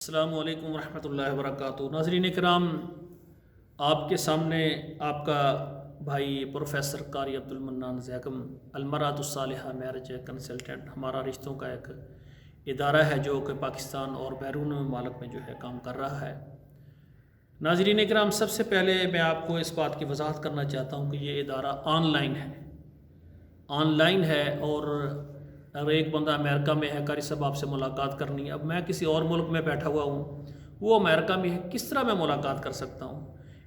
السلام علیکم ورحمۃ اللہ وبرکاتہ۔ ناظرین کرام، آپ کے سامنے آپ کا بھائی پروفیسر قاری عبدالمنان زیگم المرأۃ الصالحہ میرج کنسلٹنٹ، ہمارا رشتوں کا ایک ادارہ ہے جو کہ پاکستان اور بیرون ممالک میں جو ہے کام کر رہا ہے۔ ناظرین کرام، سب سے پہلے میں آپ کو اس بات کی وضاحت کرنا چاہتا ہوں کہ یہ ادارہ آن لائن ہے اور اگر ایک بندہ امریکہ میں ہے، قاری صاحب آپ سے ملاقات کرنی ہے، اب میں کسی اور ملک میں بیٹھا ہوا ہوں، وہ امریکہ میں ہے، کس طرح میں ملاقات کر سکتا ہوں؟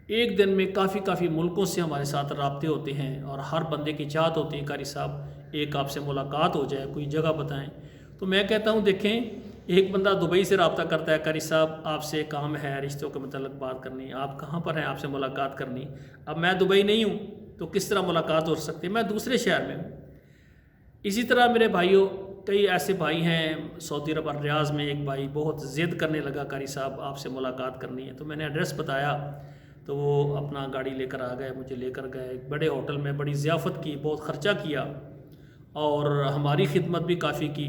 ایک دن میں کافی ملکوں سے ہمارے ساتھ رابطے ہوتے ہیں اور ہر بندے کی چاہت ہوتی ہے قاری صاحب ایک آپ سے ملاقات ہو جائے، کوئی جگہ بتائیں۔ تو میں کہتا ہوں دیکھیں، ایک بندہ دبئی سے رابطہ کرتا ہے، قاری صاحب آپ سے کام ہے، رشتوں کے متعلق بات کرنی ہے، آپ کہاں پر ہیں، آپ سے ملاقات کرنی۔ اب میں دبئی نہیں ہوں تو کس طرح ملاقات ہو سکتی ہے، میں دوسرے شہر میں ہوں۔ اسی طرح میرے بھائیوں، کئی ایسے بھائی ہیں سعودی عرب ریاض میں، ایک بھائی بہت ضد کرنے لگا قاری صاحب آپ سے ملاقات کرنی ہے، تو میں نے ایڈریس بتایا تو وہ اپنا گاڑی لے کر آ گئے، مجھے لے کر گئے ایک بڑے ہوٹل میں، بڑی ضیافت کی، بہت خرچہ کیا اور ہماری خدمت بھی کافی کی۔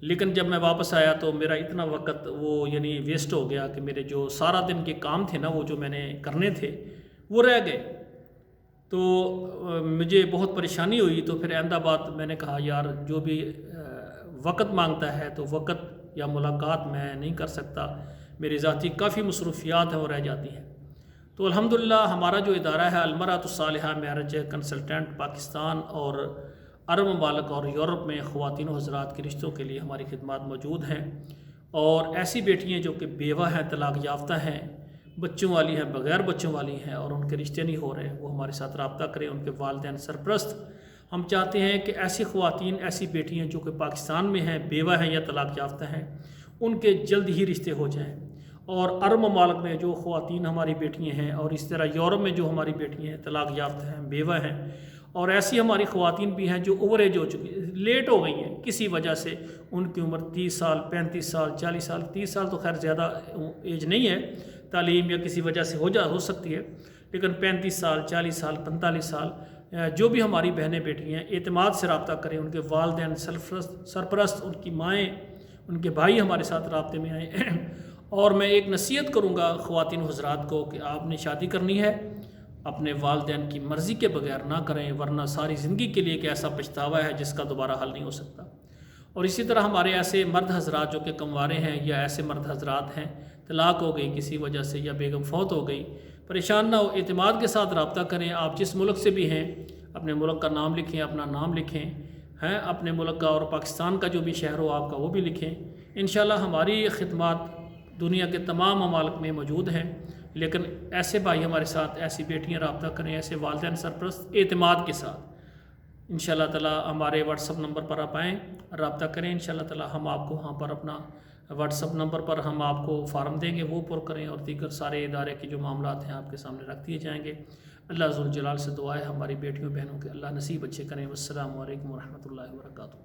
لیکن جب میں واپس آیا تو میرا اتنا وقت وہ ویسٹ ہو گیا کہ میرے جو سارا دن کے کام تھے نا، وہ جو میں نے کرنے تھے وہ رہ گئے، تو مجھے بہت پریشانی ہوئی۔ تو پھر احمد آباد میں نے کہا یار، جو بھی وقت مانگتا ہے تو وقت یا ملاقات میں نہیں کر سکتا، میری ذاتی کافی مصروفیات ہیں وہ رہ جاتی ہیں۔ تو الحمدللہ ہمارا جو ادارہ ہے المرأۃ الصالحہ میرج کنسلٹنٹ، پاکستان اور عرب ممالک اور یورپ میں خواتین و حضرات کے رشتوں کے لیے ہماری خدمات موجود ہیں، اور ایسی بیٹیاں جو کہ بیوہ ہیں، طلاق یافتہ ہیں، بچوں والی ہیں، بغیر بچوں والی ہیں اور ان کے رشتے نہیں ہو رہے، وہ ہمارے ساتھ رابطہ کریں، ان کے والدین سرپرست۔ ہم چاہتے ہیں کہ ایسی خواتین، ایسی بیٹیاں جو کہ پاکستان میں ہیں، بیوہ ہیں یا طلاق یافتہ ہیں، ان کے جلد ہی رشتے ہو جائیں، اور عرب ممالک میں جو خواتین ہماری بیٹیاں ہیں اور اس طرح یورپ میں جو ہماری بیٹیاں ہیں، طلاق یافتہ ہیں، بیوہ ہیں، اور ایسی ہماری خواتین بھی ہیں جو اوور ایج ہو چکی، لیٹ ہو گئی ہیں کسی وجہ سے، ان کی عمر 30 سال، 35 سال، 40 سال، 30 سال تو خیر زیادہ ایج نہیں ہے، تعلیم یا کسی وجہ سے ہو سکتی ہے، لیکن 35 سال، 40 سال، 45 سال جو بھی ہماری بہنیں بیٹی ہیں، اعتماد سے رابطہ کریں، ان کے والدین سرپرست، ان کی مائیں، ان کے بھائی ہمارے ساتھ رابطے میں آئیں۔ اور میں ایک نصیحت کروں گا خواتین حضرات کو کہ آپ نے شادی کرنی ہے، اپنے والدین کی مرضی کے بغیر نہ کریں، ورنہ ساری زندگی کے لیے ایک ایسا پچھتاوا ہے جس کا دوبارہ حل نہیں ہو سکتا۔ اور اسی طرح ہمارے ایسے مرد حضرات جو کہ کنوارے ہیں، یا ایسے مرد حضرات ہیں طلاق ہو گئی کسی وجہ سے یا بیگم فوت ہو گئی، پریشان نہ ہو، اعتماد کے ساتھ رابطہ کریں۔ آپ جس ملک سے بھی ہیں اپنے ملک کا نام لکھیں، اپنا نام لکھیں، اپنے ملک کا اور پاکستان کا جو بھی شہر ہو آپ کا وہ بھی لکھیں۔ انشاءاللہ ہماری خدمات دنیا کے تمام ممالک میں موجود ہیں، لیکن ایسے بھائی ہمارے ساتھ، ایسی بیٹیاں رابطہ کریں، ایسے والدین سرپرست اعتماد کے ساتھ۔ انشاءاللہ تعالی ہمارے واٹس اپ نمبر پر آپ آئیں، رابطہ کریں، انشاءاللہ تعالی ہم آپ کو وہاں پر اپنا واٹس اپ نمبر پر ہم آپ کو فارم دیں گے، وہ پر کریں، اور دیگر سارے ادارے کے جو معاملات ہیں آپ کے سامنے رکھ دیے جائیں گے۔ اللہ ذوالجلال سے دعا ہے ہماری بیٹیوں بہنوں کے اللہ نصیب اچھے کریں۔ والسلام علیکم ورحمۃ اللہ وبرکاتہ۔